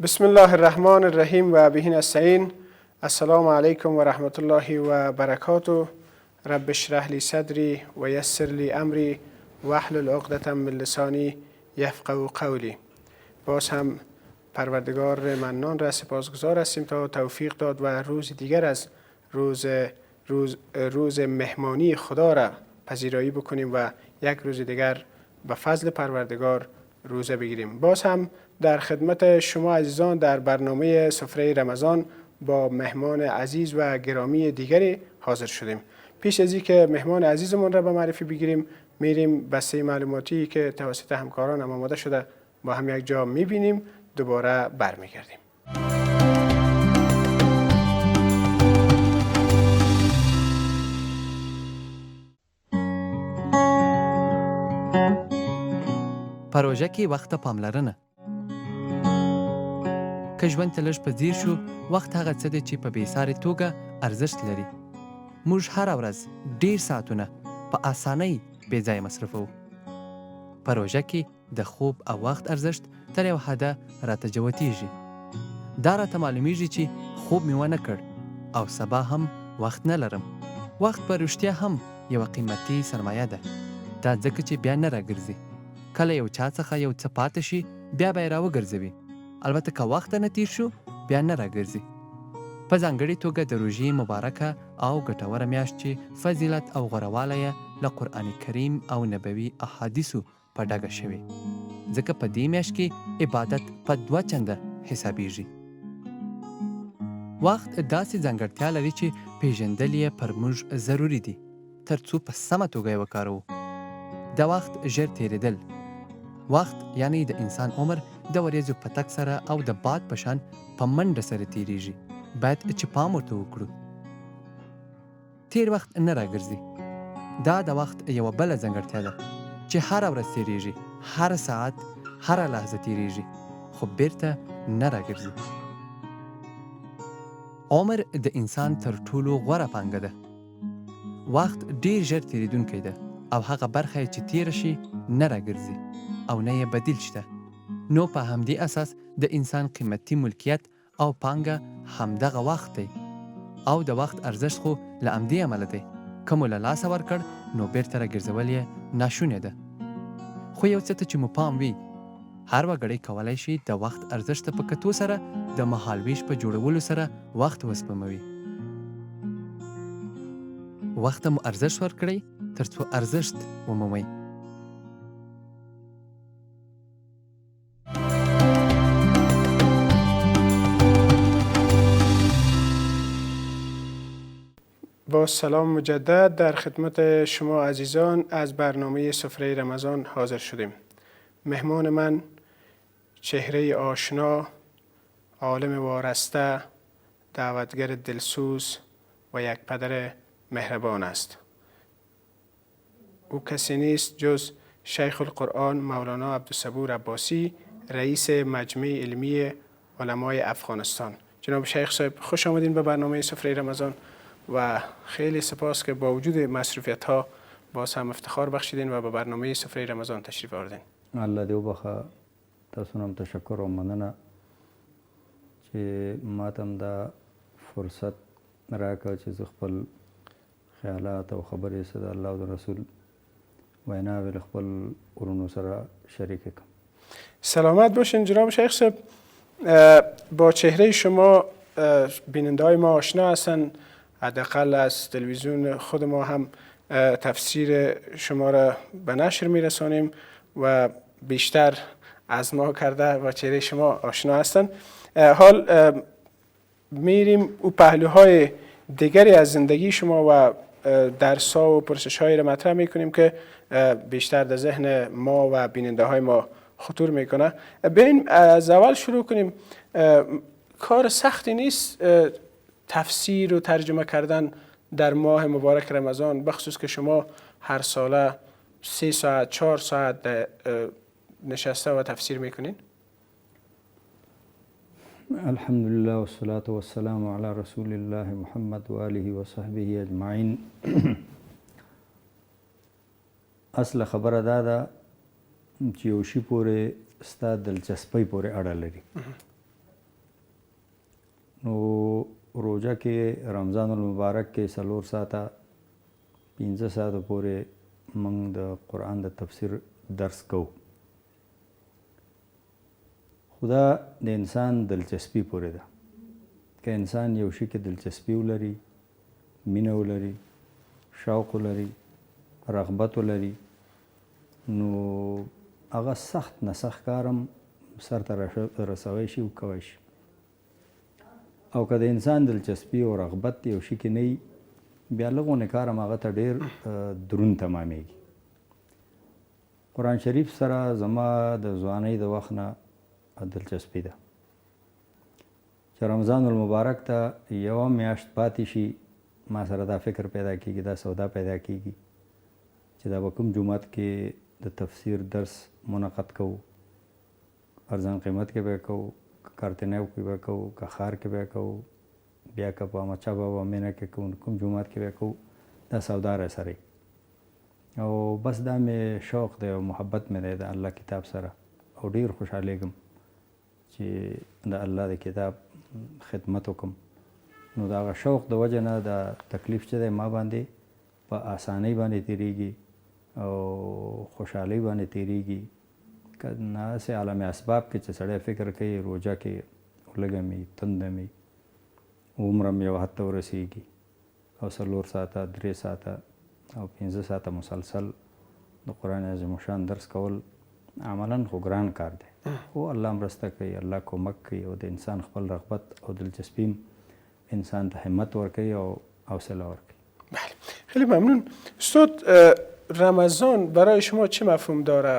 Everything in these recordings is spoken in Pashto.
بسم الله الرحمن الرحیم و به نستعین. السلام علیکم و رحمت الله و برکاته. رب اشرح لی صدری و یسر لی امری واحلل عقدة من لسانی یفقهوا قولی. باز هم پروردگار منان را سپاسگزار هستیم تا توفیق داد و روز دیگر از روز مهمانی خدا را پذیرایی بکنیم و یک روز دیگر به فضل پروردگار روزه بگیریم. باز هم در خدمت شما عزیزان در برنامه سفره رمضان با مهمان عزیز و گرامی دیگری حاضر شدیم. پیش از اینکه مهمان عزیزمون را به معرفی بگیریم، میریم بسته معلوماتی که توسط همکارانم آماده شده با هم یک جا میبینیم، دوباره برمیگردیم. پروژه کې وخت ته پاملرنه. که ژوند ته لږ په ځیر شو، وخت هغه څه دی چې په بېسارې توګه ارزښت لري. موږ هره ورځ ډېر ساعتونه په اسانۍ بې ځایه مصرفوو. پروژه کې د خوب او وخت ارزښت تر یو حده راته جوتېږي. دا راته معلومیږي چې خوب مې ونه کړ او سبا هم وخت نه لرم. وخت په رښتیا هم یوه قیمتي سرمایه ده. دا ځکه چې بیا نه راګرځي. کله یو چا څخه یو څه پاتې شي، بیا به یې راوګرځوي. البته که وخت نه تیر شو، بیا نه راګرځي. په ځانګړې توګه د روژې مبارکه او ګټوره میاشت چې فضیلت او غوره یې له قرآن کریم او نبوي احادیثو په ډګه شوې. ځکه په دې میاشت کې عبادت په 2 چنده حسابیږي. وخت داسې ځانګړتیا لري چې پیژندل یې پر موږ ضروري دي تر څو په سمه توګه یې وکاروو. د وخت ژر تیریدل. وخت یعنی د انسان عمر د وریځو په تک سره او د باد په شان په منډه سره تیریږي. باید چې پام ورته وکړو. تیر وخت نه راګرځي. دا د وخت یوه بله ځانګړتیا ده چې هره ورځ تیریږي، هر ساعت، هره لحظه تیریږي، خو بیرته نه راګرځي. عمر د انسان تر ټولو غوره پانګه ده. وخت ډیر ژر تیریدونکی ده او هغه برخه چې تیر شي نه راګرځي او نه یې بدیل شته. نو په همدې اساس د انسان قیمتي ملکیت او پانګه همدغه وخت دی او د وخت ارزښت خو له همدې امله دی. که مو له لاسه ورکړ نو بیرته راګرځول یې ناشونې ده. خو یو څه ته چې مو پام وي، هر وګړی کولی شي د وخت ارزښت ته په کتو سره د مهالویش په جوړولو سره وخت وسپموي. وخت ته مو ارزښت ورکړئ تر څو ارزښت ومومئ. با سلام مجدد در خدمت شما عزیزان از برنامه سفره رمضان حاضر شدیم. مهمان من چهره آشنا، عالم وارسته، دعوتگر دلسوز و یک پدر مهربان است. او کسی نیست جز شیخ القرآن مولانا عبدالصبور عباسی، رئیس مجمع علمی علمای افغانستان. جناب شیخ صاحب، خوش آمدین به برنامه سفره رمضان و خیلی سپاس که با وجود مصروفیت ها باز هم افتخار بخشیدین و به برنامه سفره رمضان تشریف آوردین. الله دې وبخښه. تاسو هم تشکر او مننه چې ماته هم دا فرصت راکړه چې زه خپل خیالات او خبرې سره د الله او د رسول ویناوې له خپل ورونو سره شریک کړم. سلامت باشین جناب شیخ صاحب. با چهره شما بیننده های ما آشنا هستن. حداقل از تلویزیون خود ما هم تفسیر شما را به نشر میرسانیم و بیشتر از ما کرده با چهره شما آشنا هستند. حال میریم او پهلوهای دیگری از زندگی شما و درس‌ها و پرسش‌هایی را مطرح میکنیم که بیشتر در ذهن ما و بیننده های ما خطور میکنه. بریم از اول شروع کنیم. کار سختی نیست تفسیر و ترجمه کردن در ماه مبارک رمضان، بخصوص که شما هر ساله 3 ساعت 4 ساعت نشسته و تفسیر میکنین؟ الحمدلله والصلاة والسلام علی رسول الله محمد و آله و صحبه اجمعین. اصل خبره دا ده چې یو شي پورې ستا دلچسپۍ پورې اړه لري. نو روژه کې رمضان المبارک کې 4 ساعته 15 ساعته پورې موږ د قرآن د تفسیر درس کوو. خو دا د انسان دلچسپي پورې ده. که انسان یو شي کې دلچسپي ولري، مینه ولري، شوق ولري، رغبت ولري، نو هغه سخت نه سخت کارم سرته رسوی شي او کوی شي. او که د انسان دلچسپي او رغبت یو شي کې نه وي، بیا لږونه کار هم هغه ته ډېر دروند تمامیږي. قرآن شریف سره زما د ځوانۍ د وخت نه دلچسپي ده. چې رمضان المبارک ته یوه میاشت پاتې شي، ما سره دا فکر پیدا کېږي، دا سودا پیدا کېږي چې دا به کوم جومات کې د تفسیر درس منعقد کوو. ارزان قیمت کې به کوو، که کارتنیو کې به کوو، که ښار کې به کوو، بیا که په احمدشاه بابا مینه کې کوو، کوم جومات کې به کوو. دا سودا راسره او بس دا مې شوق دی او محبت مې دی د الله کتاب سره، او ډېر خوشحالېږم چې د الله د کتاب خدمت وکړم. نو د هغه شوق د وجه نه دا تکلیف چې دی ما باندې په اسانۍ باندې تېرېږي او خوشحالۍ باندې تېرېږي. که ناسې عالم اسباب کې چې سړی فکر کوي روژه کې لږه مې تنده مې عمره مې یو حد ته ورسېږي او 4 ساعته 3 ساعته او 15 ساعته مسلسل د قرآن عظیم شان درس کول عملا خو ګران کار دی. خو الله مرسته کوي، الله کومک کوي او د انسان خپل رغبت او دلچسپی انسان ته همت ورکوي او حوصله ورکوي. بله، خیلی ممنون. استاد، رمضان برای شما چه مفهوم داره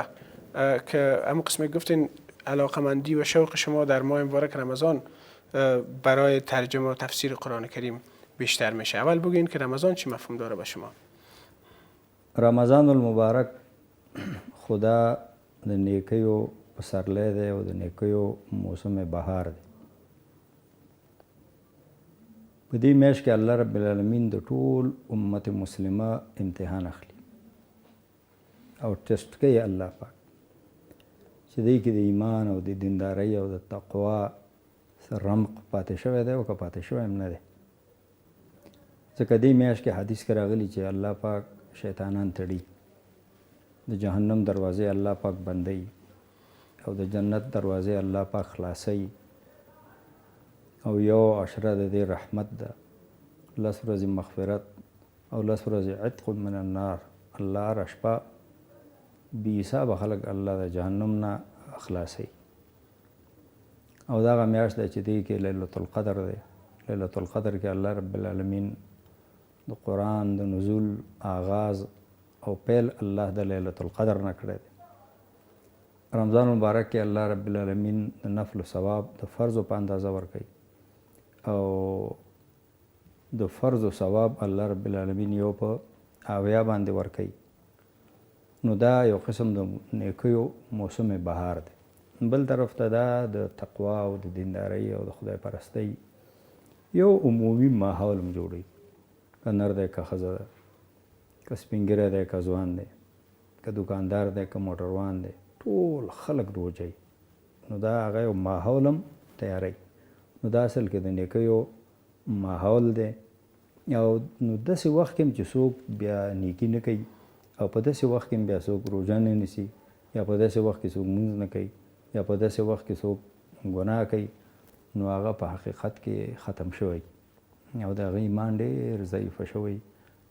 که همون قسم گفتین علاقمندی و شوق شما در ماه مبارک رمضان برای ترجمه و تفسیر قرآن کریم بیشتر میشه؟ اول بگین که رمضان چه مفهوم داره به شما؟ رمضان المبارک خدا د نیکیو پسرلی دی او د نیکیو موسم بهار دی. په دې میاشت کې الله رب العالمین د ټول امت مسلمه امتحان اخلي او ټیسټ کوي الله پاک چې دوی کې د ایمان او د دیندارۍ او د تقوا رمق پاتې شوی دی او که پاتې شوی هم نه دی. ځکه دې میاشت کې حدیث کې راغلي چې الله پاک شیطانان تړي، د جهنم دروازې الله پاک بندوي او د جنت دروازې الله پاک خلاصوي. او یو عشره د دې رحمت ده، 10 ورځې مغفرت او 10 ورځې عتق من النار. الله هره شپه بې حسابه خلک الله د جهنم نه خلاصوي. او دغه میاشت ده چې دې کې لیلة القدر دی. لیلة القدر کې الله رب العالمین د قرآن د نزول آغاز او پیل الله د لیلة القدر نه کړی دی. رمضان مبارک کې الله رب العالمین د نفل ثواب د فرض په اندازه ورکوي او د فرض ثواب الله رب العالمین یو په 80 باندې ورکوي. نو دا یو قسم د نیکیو موسم بهار دی. بل طرف ته دا د تقوا او د دیندارۍ او د خدای پرستۍ یو عمومي ماحول هم جوړوي. که نر دی که ښځه ده، که سپین ږیری دی که ځوان دی، که دوکاندار دی که موټروان دی، ټول خلک روژه. نو دا هغه یو ماحول هم تیاروي. نو دا اصل کې د نیکیو ماحول دی. او نو داسې وخت کې هم چې څوک بیا نیکي نه کوي او په داسې وخت کې هم بیا څوک روژه نه نیسي یا په داسې وخت کې څوک لمونځ نه کوي یا په داسې وخت کې څوک ګناه کوي، نو هغه په حقیقت کې ختم شوی او د هغه ایمان ډېر ضعیفه شوی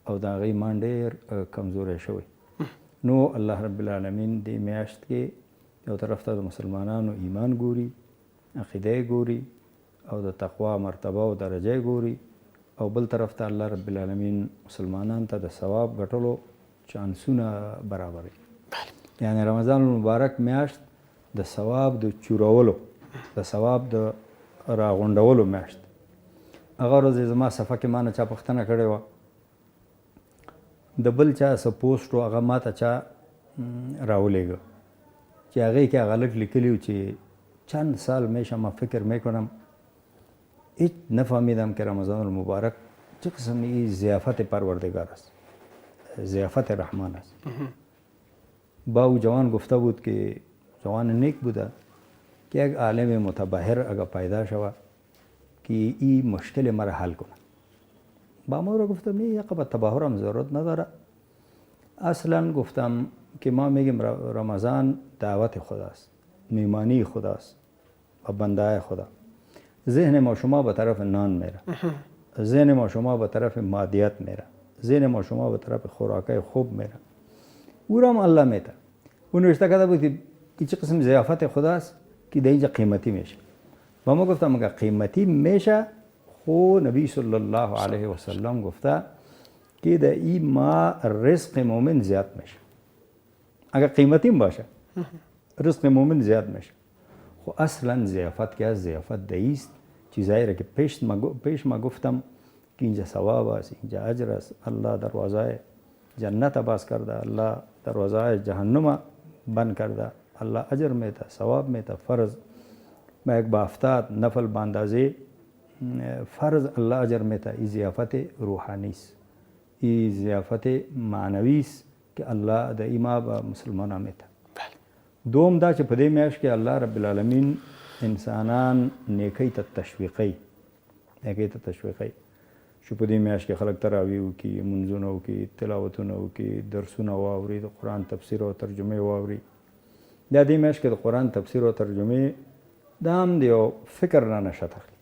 او د هغه ایمان ډېر کمزوری شوی. نو الله رب العالمین دې میاشت کې یو طرف ته د مسلمانانو ایمان ګوري، عقیده ګوري او د تقوا مرتبه او درجه ګوري، او بل طرف ته الله رب العالمین مسلمانان ته د ثواب ګټلو چانسونه برابروي. یعنی رمضان المبارک میاشت د ثواب د چورولو، د ثواب د راغونډولو میاشت. هغه ورځ زما صفحه کې ما نه چا پوښتنه کړې وه، د بل چا څه پوسټ و هغه ما ته چا راولېږه چې هغې کې هغه لږ لیکلي و چې چند سال میشه ما فکر میکنم هیچ نفهمیدم که رمضان المبارک چه قسمی ضیافت پروردگار است، ضیافت رحمان است. با او جوان گفته بود که جوان نیک بوده که یک عالم متبحر اگر پیدا شود که این مشکل مرا حل کنه. با مورا گفتم این یقه به تباهرم ضرورت نداره. اصلا گفتم که ما میگیم رمضان دعوت خداست، میمانی خداست و بنده خدا. ذهن ما شما به طرف نان میره، ذهن ما شما به طرف مادیت میره، ذهن ما شما به طرف خوراکای خوب میره. او را هم الله میده. او نوشته کرده بود که این چه قسم ضیافت خداست که در اینجا قیمتی میشه. و ما گفتم اگر قیمتی میشه، خو نبی صلی الله علیه و سلم گفته که در این ما رزق مومن زیاد میشه. اگر قیمتی باشه رزق مومن زیاد میشه. خو اصلا ضیافت که از ضیافت دیست چیزایی را که پیش ما گفتم که اینجا ثواب است، اینجا اجر است. الله دروازه جنت باز کرده، الله دروازه جهنم بند کرده. الله اجر میده، ثواب میده. فرض ما یک با 70 نفل باندازه فرض الله اجر میده. این ضیافت روحانی است، این ضیافت معنوی است که الله د ایما به مسلمانان میده. دوم دا چې په دې میاشت کې الله رب العالمین انسانان نیکی ته تشویقي چې په دې میاشت کې خلک تراویح وکړي، منځونه وکړي، تلاوتونه وکړي، درسونه واوري، د قرآن تفسیر او ترجمه واوري. دا دې میاشت کې د قرآن تفسیر او ترجمه دا هم د یو فکر نه نشأت اخلي.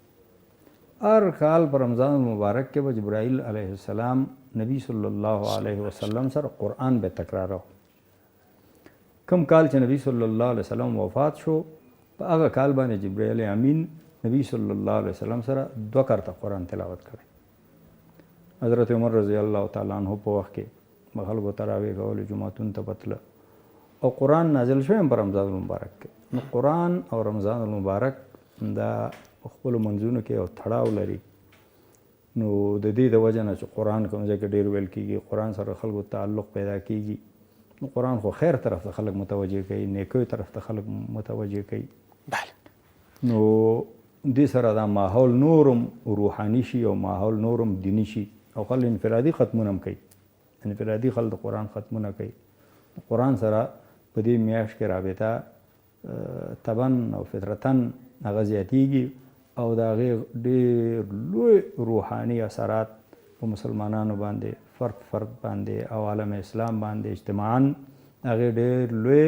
هر کال په رمضان المبارک کې به جبرائیل علیه السلام نبی صلی الله علیه وسلم سره قرآن به تکرارو. کم کال چې نبی صلی الله علیه وسلم وفات شو، په هغه کال باندې جبرائیل امین نبی صلی الله علیه وسلم سره 2 کرته قرآن تلاوت کړی. حضرت عمر رضی الله تعالی عنہ په وخت کې به خلکو تراویح کولې، جمعتون ته بتله او قرآن نازل شوی په رمضان المبارک کې. نو قرآن او رمضان المبارک دا خپل منځونو کې یو تړاو لري. نو د دې د وجه نه چې قرآن کوم ځای کې ډېر ویل کېږي، قرآن سره خلکو تعلق پیدا کېږي. نو قرآن خو خیر طرف ته خلک متوجه کوي، نیکیو طرف ته خلک متوجه کوي. نو دې سره دا ماحول نورم روحاني شي او ماحول نورم دیني شي او خلک انفرادي ختمونه هم کوي. انفرادي خلک د قرآن ختمونه کوي. قرآن سره په دې میاشت کې رابطه طبعا او فطرتن هغه زیاتیږي او د هغې ډېر لوی روحاني اثرات په مسلمانانو باندې، فرد باندې او عالم اسلام باندې اجتماعاً هغې ډېر لوی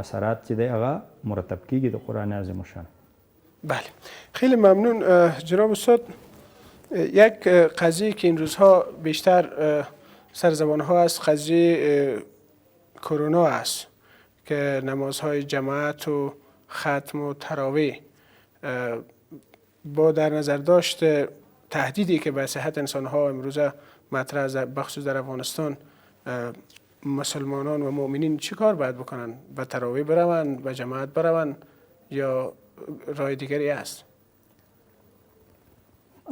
اثرات چې دی هغه مرتب کیږي د قرآن عظیم الشان. بله، خیلی ممنون جناب استاد. یک قضیه که این روزها بیشتر سر زبان ها است قضیه کرونا است که نمازهای جماعت و ختم و تراویح با در نظر داشت تهدیدی که به صحت انسان ها امروزه مطرح است بخصوص در افغانستان، مسلمانان و مؤمنین چی کار باید بکنن؟ به تراویح بروند، به جماعت بروند یا راه دیگری است؟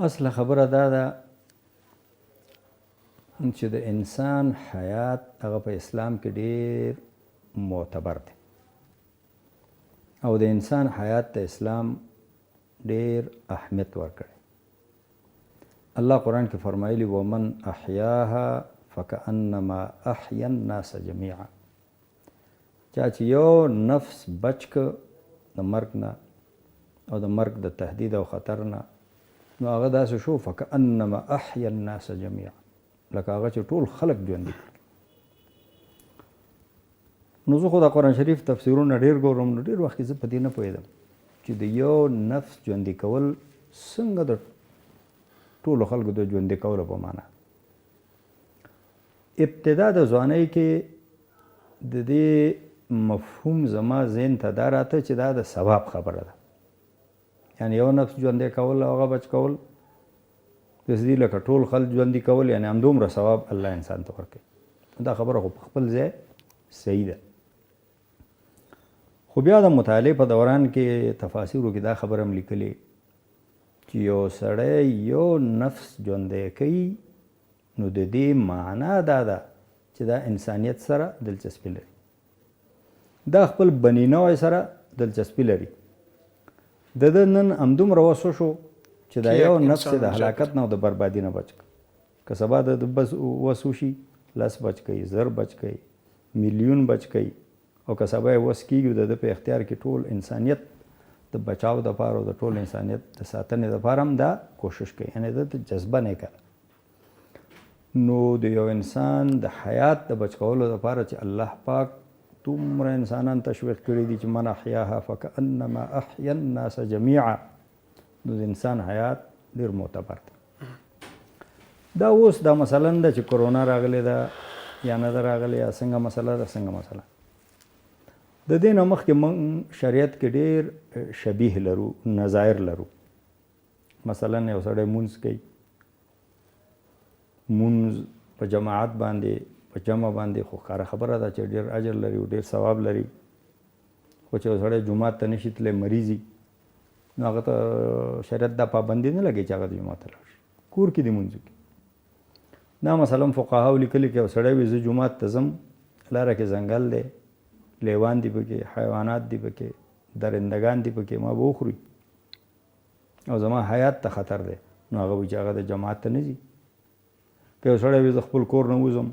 اصل خبره دا ده چې د انسان حیات هغه په اسلام کې ډېر معتبر دی او د انسان حیات ته اسلام ډېر اهمیت ورکړی. الله قرآن کې فرمایلی ومن احیاها فکأنما احیا الناس جمیعا. چا چې یو نفس بچ که د مرګ نه او د مرګ د تهدید او خطر نه، نو هغه داسې شو فکأنما احیا الناس جمیعا، لکه هغه چې ټول خلق ژوندي کړي. نو زه خو د قرآن شریف تفسیرونه ډېر ګورم، نو ډېر وخت زه په دې نه پوهېدم چې د یو نفس ژوندي کول څنګه د ټولو خلکو د ژوندي کولو په معنا. ابتدا د ځوانۍ کې د دې مفهوم زما ذهن ته دا راته چې دا د ثواب خبره ده. یعنی یو نفس ژوندی کول او هغه بچ کول داسې دي لکه ټول خلک ژوندي کول، یعنی همدومره ثواب الله انسان ته ورکوي. دا خبره خو په خپل ځای صحیح ده. خو بیا د مطالعې په دوران کې تفاسیرو کې دا خبره هم لیکلې چې یو سړی یو نفس ژوندی کوي، نو د دې معنا دا ده چې دا انسانیت سره دلچسپي لري، دا خپل بني نوع سره دلچسپي لري. د ده نن همدومره وسو شو چې دا یو نفس د هلاکت نه او د بربادي نه بچ کړي. که سبا د بس وسو شي 10 بچ کوي، 1000 بچ کوي، میلیون بچ کوي، او که سبا یې وس کېږي د ده په اختیار کې ټول انسانیت د بچاو دپاره او د ټول انسانیت د ساتنې دپاره هم دا کوشش کوي، یعنې ده ته جذبه نه کوي. نو د یو انسان د حیات د بچ کولو دپاره چې الله پاک دومره انسانان تشویق کړي دي چې من احیاها فکأنما احیا الناس جمیعا، نو د انسان حیات ډېر معتبر دی. دا اوس دا مثلا ده چې کرونا راغلی ده یا نه ده راغلی یا څنګه مسله ده څنګه مسله. د دې نه مخکې موږ شریعت کې ډېر شبیه لرو، نظایر لرو. مثلا یو سړی مونځ کوي، مونځ په جماعت باندې په جمع باندې خو ښکاره خبره ده چې ډېر اجر لري او ډېر ثواب لري. خو چې یو سړی جومات ته نشي تللی، مریض وي، نو هغه ته شریعت دا پابندي نه لګوي چې هغه د جومات ته لاړ شي، کور کې دې مونځ وکړي. دا مثلا فقهاو لیکلي که یو سړی وي زه جومات ته ځم، لاره کې ځنګل دی، لیوان دي پکې، حیوانات دي پکې، درندگان دي پکې، ما به وخوري او زما حیات ته خطر دی، نو هغه وایي چې هغه د جماعت ته نه ځي. که یو سړی وي زه خپل کور نه وځم،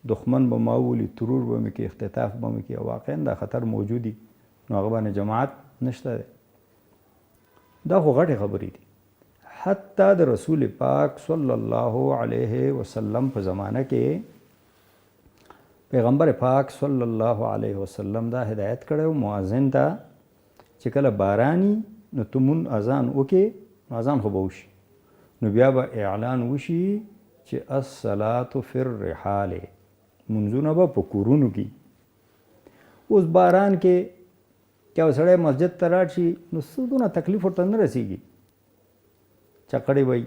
دښمن به ما وولي، ترور به مې کې، اختطاف به مې کې، او واقعا دا خطر موجود دي، نو هغه باندې جماعت نشته دی. دا خو غټې خبرې دي. حتی د رسول پاک صلی الله علیه وسلم په زمانه کې پیغمبر پاک صلی الله علیه وسلم دا هدایت کړی مؤذن ته چې کله بارانی نو ته مون اذان وکې، نو اذان خو به وشي، نو بیا به اعلان وشي چې الصلاة فی الرحال، منځونه به په کورونو کې. اوس باران کې که یو سړی مسجد ته لاړ شي نو څه دونه تکلیف ورته نه رسېږي، چقړې به وي،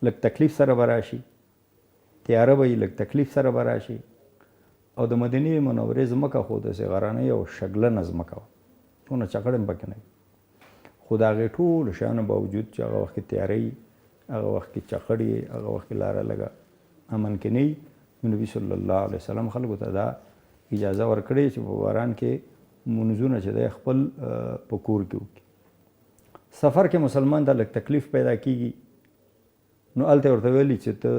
لږ تکلیف سره به راشي، تیاره به وي، لږ تکلیف سره به راشي. او د مدینې منورې ځمکه خو داسې غرنۍ او شګلنه ځمکه وه، دونه چقړې هم پکې نه وي. خو د هغې ټولو شیانو باوجود چې هغه وخت کې تیاره وي، هغه وخت کې چقړ وي، هغه وخت کې لاره لږه امن کې نه وي، نو نبي صلی الله علیه وسلم خلکو ته دا اجازه ورکړې چې په باران کې منځونه چې دی خپل په کور کې وکړي. سفر کې مسلمان ته لږ تکلیف پیدا کېږي، نو هلته ورته ویلي چې ته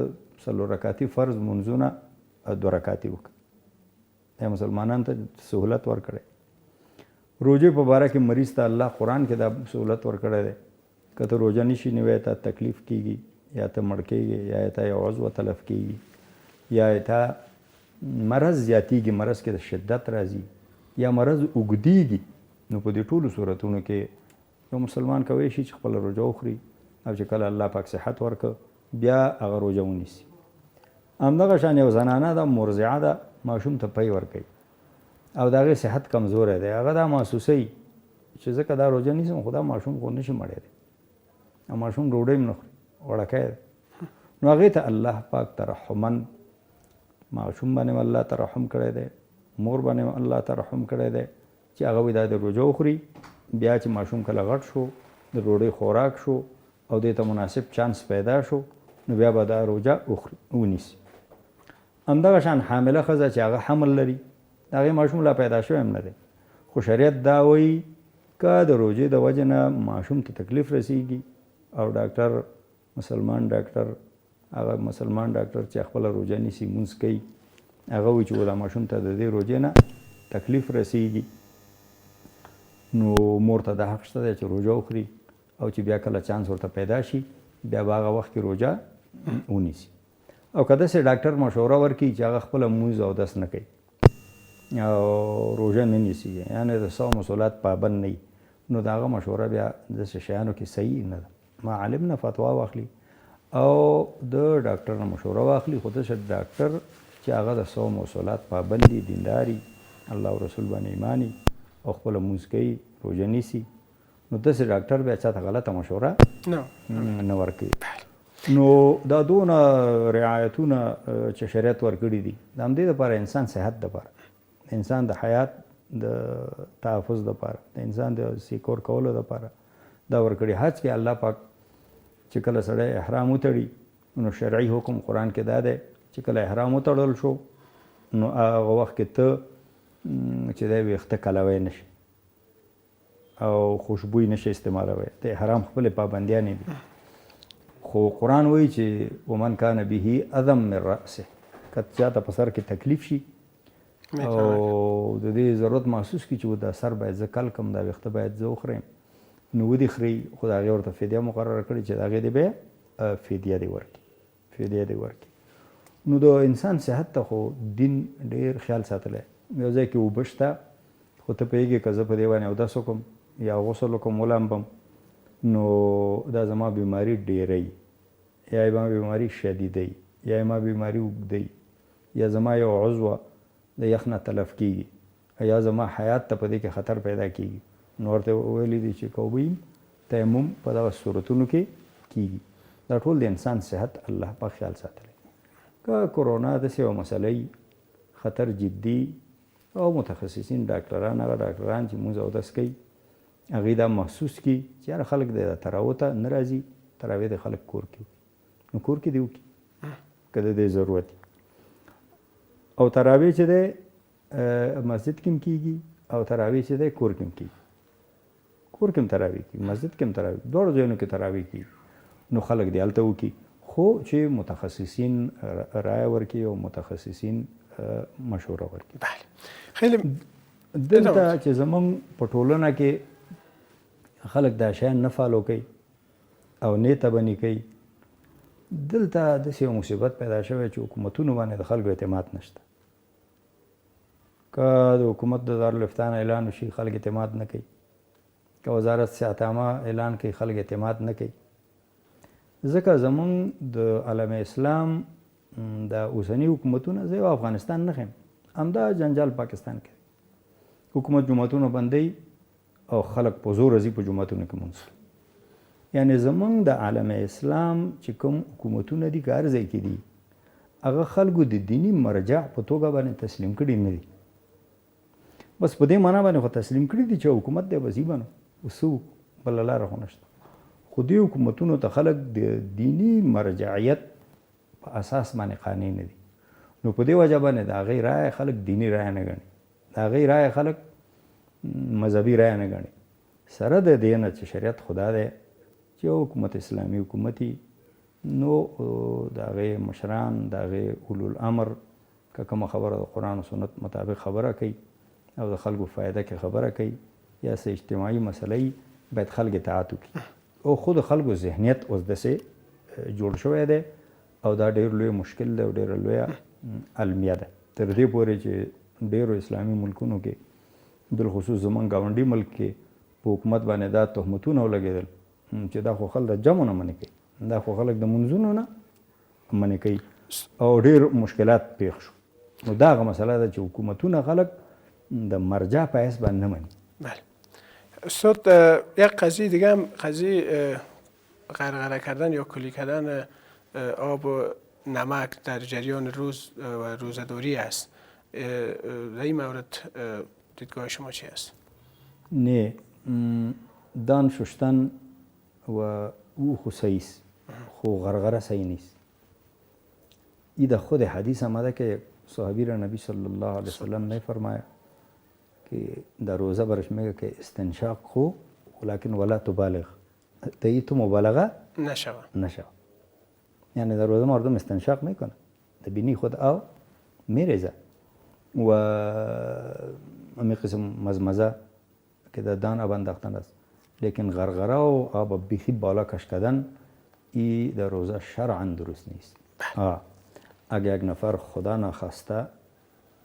4 رکعتي فرض منځونه 2 رکعتي وکړه. دا مسلمانانو ته سهولت ورکړی. روژې په باره کې مریض ته الله قرآن کې دا سهولت ورکړی دی، که ته روژه نشي نو یا ته تکلیف کېږي، یا ته مړ کېږي، یا ته یو عضو تلف کېږي، یا ته مرض زیاتېږي، مرض کې د شدت راځي، یا مرض اوږدېږي، نو په دې ټولو صورتونو کې یو مسلمان کولی شي چې خپله روژه وخوري، او چې کله الله پاک صحت ورکړه بیا هغه روژه ونیسي. همدغه شان یو زنانه ده مرضعه ده، ماشوم ته پی ورکوي او د هغې صحت کمزوری دی، هغه دا محسوسوي چې ځکه دا روژه نیسم خو دا ماشوم خو نشي مړی دی، او ماشوم ډوډۍ هم نه خوري، وړکی دی، نو هغې ته الله پاک ترحمن ماشوم باندې الله ترحم کړی دی، مور باندې الله ترحم کړی دی چې هغه وایي دا د روژه وخوري، بیا چې ماشوم کله غټ شو، د ډوډۍ خوراک شو او دې ته مناسب چانس پیدا شو، نو بیا به دا روژه ونیسي. همدغه شان حامله ښځه چې هغه حمل لري، د هغې ماشوم لا پیدا شوی هم نه دی، خو شریعت دا وایي که د روژې د وجې نه ماشوم ته تکلیف رسېږي او ډاکټر مسلمان ډاکټر چې خپله روژه نیسي، مونځ کوي، هغه وایي چې دا ماشوم ته د دې روژې نه تکلیف رسېږي، نو مور ته دا حق شته دی چې روژه وخوري، او چې بیا کله چانس ورته پیدا شي بیا به هغه وخت کې روژه ونیسي. او که داسې ډاکټر مشوره ورکړي چې هغه خپله مونځ او اودس نه کوي او روژه نه نیسي، یعنې د صوم و صلات پابند نه وي، نو د هغه مشوره بیا داسې شیانو کې صحیح نه ده. معلم نه فتوا واخلي او د ډاکټر نه مشوره واخلي، خو داسې ډاکټر چې هغه د صوم و صلات پابند دي، دینداري، الله او رسول باندې ایماني او خپله مونځ کوي، روژه نیسي، نو داسې ډاکټر بیا چاته غلطه مشوره نه ورکوي. نو دا دونه رعایتونه چې شریعت ورکړي دي د همدې دپاره انسان صحت دپاره، د انسان د حیات د تحفظ دپاره، د انسان د سیکور کولو دپاره دا ورکړي. حج کې الله پاک چې کله سړی احرام وتړي نو شرعي حکم قرآن کې دا دی چې کله احرام وتړل شو نو هغه وخت کې ته چې دی ویښته کلوی نشي او خوشبوی نشي استعمالوی، د احرام خپلې پابندیانې دي. خو قرآن وایي چې ومن کان به اذى من رأسه، که چاته په سر کې تکلیف شي او د دې ضرورت محسوس کړي چې دا سر باید زه کل کم، دا ویښته باید زه وخورم، نو ودې خوري، خو د هغې ورته فدیه مقرره کړې چې د هغې دې بیا فدیه دې ورکړي. نو د انسان صحت ته خو دین ډېر خیال ساتلی. یو ځای کې اوبه شته، خو ته پوهېږې که زه په دې باندې اودس وکړم یا غسل وکړم ولامبم، نو دا زما بیماري ډېروي، یا زما بیماري شدیدوي، یا زما بیماري اوږدوي، یا زما یو عضو د یخ نه تلف کېږي، یا زما حیات ته په دې کې خطر پیدا کېږي. نو ورته ویلي دي چې که اوبه یم تیمم په دغه صورتونو کې کېږي. دا ټول د انسان صحت الله پاک خیال ساتلی. که کرونا داسې یوه مسله خطر جدي او متخصصین ډاکټران، هغه ډاکټران چې مونځ اودس کوي، هغوی دا محسوس کړي چې یاره خلک د تراویح ته نه راځي، تراویح د خلک کور کې وکړي، نو کور کې دې وکړي که د دې ضرورت. او تراویح چې دی مسجد کې هم کېږي، او تراویح چې دی کور کې هم کېږي. کور کې هم تراویح کېږي، مسجد کې هم تراویح، دواړو ځایونو کې تراویح کېږي. نو خلک دې هلته وکړي، خو چې متخصصین رایه ورکړي او متخصصین مشوره ورکړي. بله. خیلی دلته چې زمونږ په ټولنه کې خلک دا شیان نه فالو کوي او نیته بني کوي، دلته داسې یو مصیبت پیدا شوی چې حکومتونو باندې د خلکو اعتماد نشته. که د حکومت د دارالفتاء نه اعلان وشي، خلک اعتماد نه کوي. که وزارت صحت عامه اعلان کوي، خلک اعتماد نه کوي. ځکه زمونږ د عالم اسلام د اوسني حکومتونه، زه یو افغانستان نه ښیم، همدا جنجال پاکستان کې حکومت جوماتونه بندوي او خلک په زور ځي په جوماتونو کې مونځ کوي. یعنې زمونږ د عالم اسلام چې کوم حکومتونه دي که هر ځای کې دي، هغه خلکو د دیني مرجع په توګه باندې تسلیم کړي نه دي. بس په دې معنا باندې خو تسلیم کړي دي چې حکومت دی بس یې بنو، څه بله لاره خو نشته. خو دې حکومتونو ته خلک د دیني مرجعیت په اساس باندې قانع نه دي. نو په دې وجه باندې د هغې رایه خلک دیني رایه نه ګڼي، د هغې رایه خلک مذهبي رایه نه ګڼي. سره د دې نه چې شریعت خدا دی چې یو حکومت اسلامي حکومتي، نو د هغې مشران، د هغې اولوالامر که کومه خبره د قرآن و سنت مطابق خبره کوي او د خلکو فایده کې خبره کوي، یا څه اجتماعي مسله باید خلک اطاعت وکړي. او خو د خلکو ذهنیت اوس داسې جوړ شوی دی، او دا ډېر لوی مشکل دی او ډېره لویه المیه ده. تر دې پورې چې ډېرو اسلامي ملکونو کې، بالخصوص زموږ ګاونډي ملک کې په حکومت باندې دا تهمتونه ولګېدل چې دا خو خلک د جمعو نه منې کوي، دا خو خلک د منځونو نه منې کوي، او ډېر مشکلات پېښ شو. نو دا هغه مسله ده چې حکومتونه خلک د مرجع په حیث باندې نه مني. بله. استاد، یک قضیه دیگه هم قضیه غرغره کردن یا کلی کردن آب و نمک در جریان روز و روزه‌داری است. در این مورد دیدگاه شما چی است؟ نه، دان شستن و او خو صحیح است، خو غرغره صحیح نیست. این در خود حدیث آمده که صحابی را نبی صلی الله علیه وسلم میفرماید که در روزه برش میگه که استنشاق خو ولكن ولا تبالغ، تا تو مبالغه نشو. یعنی در روزه مردم استنشاق میکنه، در بینی خود آب میریزه و امی قسم مزمزه که در دان آب انداختن است. لیکن غرغره و آب بیخی بالا کش کردن ای در روزه شرعا درست نیست. اگه یک نفر خدا نخواسته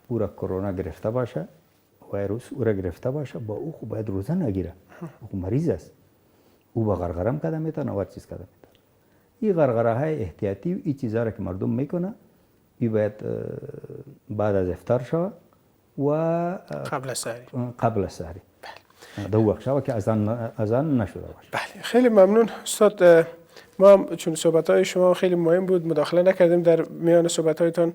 او را کرونا گرفته باشه، ویروس او را گرفته باشه، با او خو باید روزه نگیره، او مریض است، او با غرغره هم کده میتونه و هر چیز کده میتونه. این غرغره های احتیاطی و این چیزها را که مردم میکنه، این باید بعد از افطار شوه و قبل سحری دو وقت شوه که اذان نشده باشه. بله، خیلی ممنون استاد. ما هم چون صحبت‌های شما خیلی مهم بود مداخله نکردیم، در میان صحبت‌هایتان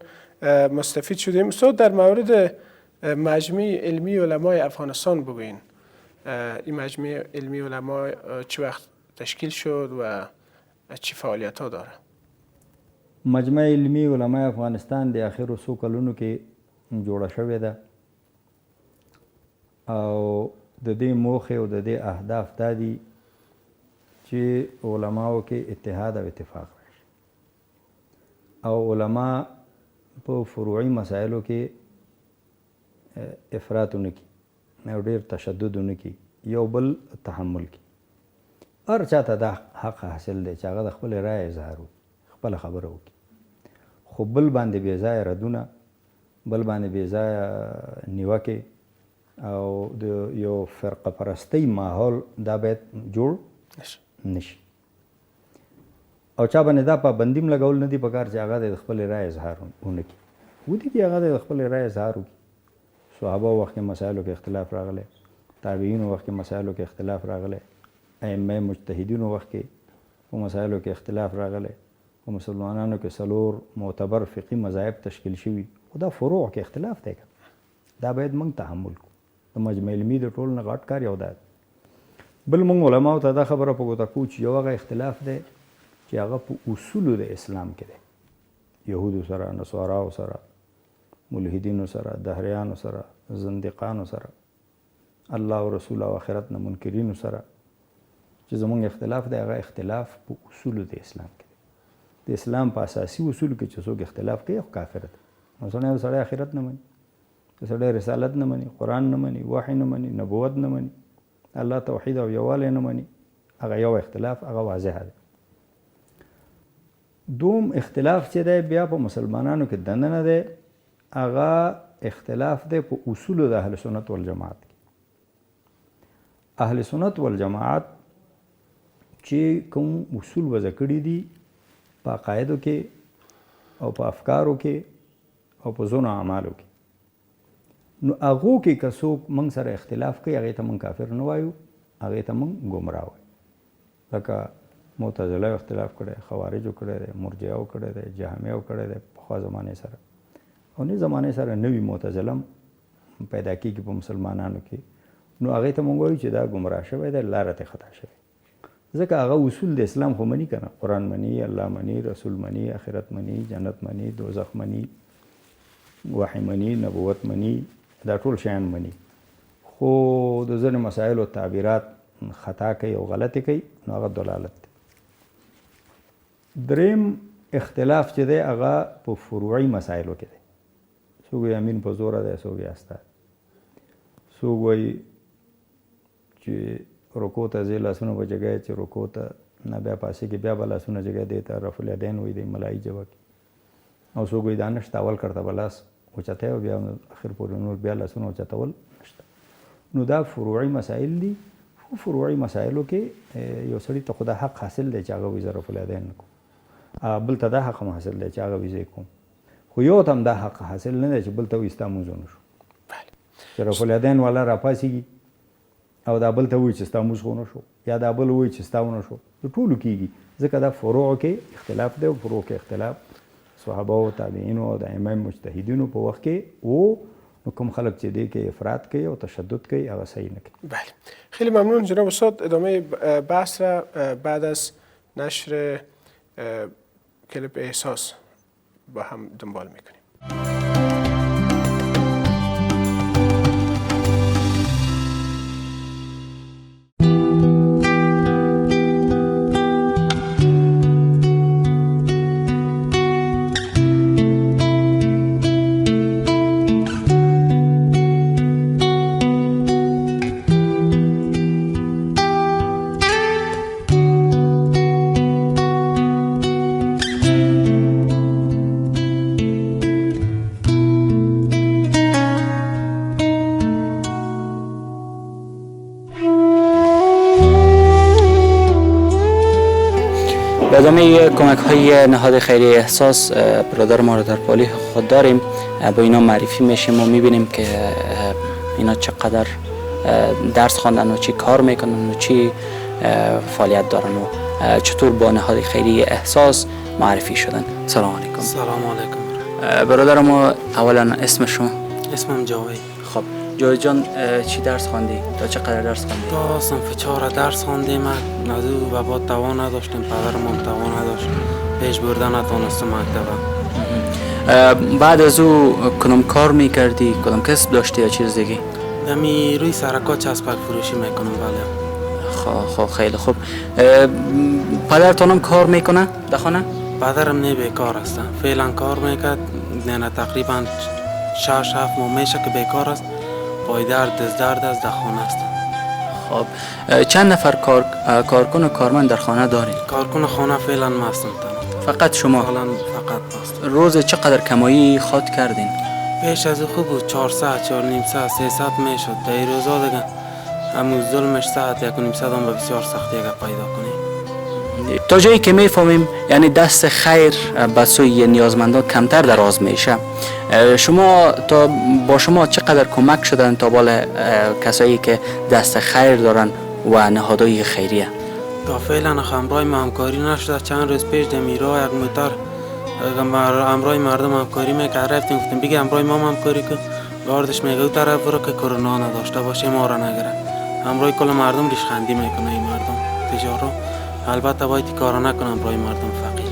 مستفید شدیم. استاد، در مورد مجمع علمی علمای افغانستان بگوین. این مجمع علمی علما چه وقت تشکیل شد و چه فعالیت‌ها داره؟ مجمع علمی علمای افغانستان د اخرو څو کلونو کې جوړه شوې ده، او د دې موخې او د دې اهداف دا دي چې علماو کې اتحاد او اتفاق راشي، او علما په فروعي مسایلو کې افراط ونه کړي او ډېر تشدد ونه کړي، یو بل تحمل کړي. هر چا ته دا حق حاصل دی چې هغه د خپلې رایې اظهار وکړي، خپله خبره وکړي، خو بل باندې بې ځایه ردونه، بل باندې بې ځایه نیوکې او د یو فرقه پرستۍ ماحول دا باید جوړ نشي. او چا باندې دا پابندي هم لګول نه دي پکار چې هغه د خپلې رایې اظهار ونه کړي. ودې دي هغه د خپلې رایې اظهار وکړي. صحابه وخت کې مسایلو کې اختلاف راغلی، تابعینو وخت کې مسایلو کې اختلاف راغلی، ائمه مجتهدینو وخت کې په مسایلو کې اختلاف راغلی، په مسلمانانو کې 4 معتبر فقهي مذاهب تشکیل شوي، خو دا فروع کې اختلاف دی. دا باید موږ تحمل کړو. د مجمع علمي د ټول نه غټ کار یو دا. بل موږ علماو ته دا خبره په ګوته کوو چې یو هغه اختلاف دی چې هغه په اصولو د اسلام کې دی، یهودو سره، نصاراو سره، ملحدینو سره، دهریانو سره، زندقانو سره، الله او رسول او آخرت نه منکرینو سره چې زمونږ اختلاف دی، هغه اختلاف په اصولو د اسلام کې دی. د اسلام په اساسي اصولو کې چې څوک اختلاف کوي خو کافر دی. مثلا یو سړی آخرت نه مني، یو سړی رسالت نه مني، قرآن نه مني، وحی نه مني، نبوت نه مني، الله توحید او یووالی نه مني، هغه یو اختلاف، هغه واضح دی. دوم اختلاف چې دی بیا په مسلمانانو کې دننه دی، هغه اختلاف دی په اصولو د اهل سنت والجماعت کې. اهل سنت والجماعت چې کوم اصول وضع کړي دي په عقایدو کې او په افکارو کې او په ځینو اعمالو کې، نو هغو کې که څوک موږ سره اختلاف کوي هغې ته موږ کافر نه وایو، هغې ته موږ ګمراه وایو. لکه معتزله اختلاف کړی، خوارجو کړی دی، مرجعو کړی دی، جهمیو کړی دی پخوا زمانې سره، او نه زمانې سره نوي معتزله هم پیدا کېږي په مسلمانانو کې، نو هغې ته موږ وایو چې دا ګمراه شوی دی، لاره ته خطا شوی. ځکه هغه اصول د اسلام خو مني که نه، قرآن مني، الله مني، رسول مني، آخرت مني، جنت مني، دوزخ مني، وحی مني، نبوت مني، دا ټول شیان مني، خو د ځینو مسایلو تعبیرات خطا کوي او غلطې کوي، نو هغه دلالت دی. دریم اختلاف چې دی هغه په فروعي مسایلو کې دی. څوک وایي امین په زوره دی، څوک وایي استاد، څوک وایي چې رکوع ته ځې لاسونه به جګوي، چې رکوع ته نه بیا پاسېږي بیا به لاسونه جګوي، دې ته رفع الیدین وایي، دی ملایي جوه کې. او څوک وایي دا نشته، اول کرته به لاس اوچتی او بیا اخر پورې نور بیا لاسونه اوچتول نشته. نو دا فروعي مسایل دي. خو فروعي مسایلو کې یو سړي ته خو دا حق حاصل دی چې هغه وایي زه رفع الیدین نه کوم، بل ته دا حق هم حاصل دی چې هغه وایي زه کوم، خو یو ته هم دا حق حاصل نه دی چې بل ته وایي ستا مونځ ونه شو، چې رفع الیدین والا راپاڅېږي او دا بل ته وایي چې ستا مونځ خو ونه شو، یا دا بل وایي چې ستا ونه شو. د ټولو کېږي، ځکه دا فروعو کې اختلاف دی، او فروع کې اختلاف صحابه او تابعینو او د ائمه مجتهدینو په وخت کې و. نو کوم خلک چې دې کې افراط کوي او تشدد کوي هغه صحیح نه کوي. بله، خیلی ممنون جناب استاد. ادامه بحث را بعد از نشر کلیپ احساس با هم دنبال میکنیم. ادامه کمک های نهاد خیریه احساس برادر ما رو در پالی خود داریم، با اینا معرفی میشیم و میبینیم که اینا چقدر درس خواندن و چی کار میکنن و چی فعالیت دارن و چطور با نهاد خیریه احساس معرفی شدن. سلام علیکم. سلام علیکم. برادر ما اولا اسم شما؟ اسمم جاوید. خب جاوید جان چی درس خواندی؟ تا چقدر درس خواندی؟ تا صنف 4 درس خواندیم. ندو بابا توان نداشتیم، پدرم هم توان نداشت، پیش بردن نتونستم مکتبم. بعد از او کدام کار میکردی؟ کدام کسب داشتی یا چیز دیگه؟ دمی روی سرکات چسبک فروشی میکنم. بله. خب خیلی خوب. پدرتونم کار میکنه در خانه؟ پدرم نه بیکار است، فعلا کار میکرد، نه تقریبا 6-7 ماه میشه که بیکار است. پایدرد دزدرد است، در خانه است. خب چند نفر کارکن و کارمند در خانه دارین؟ کارکن خانه فعلا ما هستم تنها. فقط شما؟ فعلا فقط هست. روز چقدر کمایی خود کردین؟ پیش از خوب بود 400 4.5 ساعت 300 میشد. در این روزا دیگه همون ظلمش ساعت 1.5 ساعت هم بسیار سختی اگر پیدا کنی. تا جایی که میفهمیم یعنی دست خیر به سوی نیازمندان کمتر دراز میشه. شما تا با شما چقدر کمک شدن تا بالا کسایی که دست خیر دارن و نهادهای خیریه؟ تا فعلا همراه ما همکاری نشده. چند روز پیش در میرا یک موتر همراه مردم همکاری میکرد، رفتیم گفتیم بگی همراه ما همکاری کن. گاردش میگه او طرف برو که کرونا نداشته باشه ما را نگیره. همراه کل مردم ریشخندی میکنه این مردم تجارو. البته باید کارا نکنم برای مردم فقیر.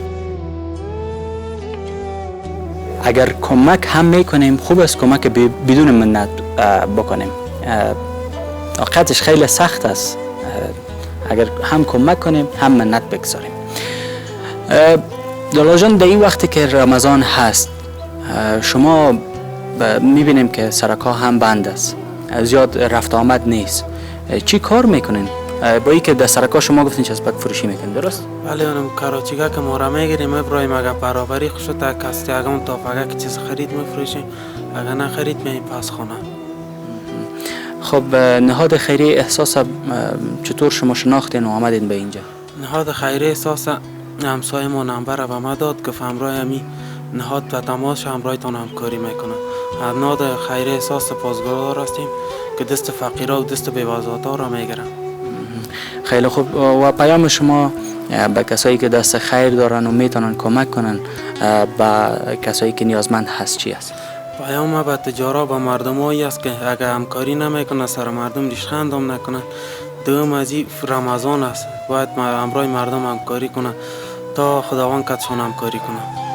اگر کمک هم میکنیم خوب است کمک بدون منت بکنیم. واقعیتش خیلی سخت است اگر هم کمک کنیم هم منت بگذاریم. دالا جان در این وقتی که رمضان هست شما میبینیم که سرکا هم بند است، زیاد رفت آمد نیست. چی کار میکنین؟ با ای که در سرکا شما گفتین چسبک فروشی میکنین درست؟ بله اونم کاراچیگا که ما را میگیریم ابراهیم اگر برابری خوش تا کستی اگه تا اگه که چیز خرید میفروشیم اگه نخرید میاییم پس خونه. خب نهاد خیری احساس چطور شما شناختین و آمدین به اینجا؟ نهاد خیری احساس همسایه ما نمبر به ما داد که همراه همی نهاد و تماس همراهتان همکاری میکنه. از نهاد خیری احساس سپاسگزار هستیم که دست فقیرها و دست بی‌وزاتا را میگیرن. خیلی خوب. و پیام شما به کسایی که دست خیر دارن و میتونن کمک کنن به کسایی که نیازمند هست چی است؟ پیام به تجارا به مردمایی است که اگر همکاری نمیکنه سر مردم ریشخند هم نکنن. دوم از این رمضان است باید همراه مردم همکاری کنه تا خداوند کتشان همکاری کنه.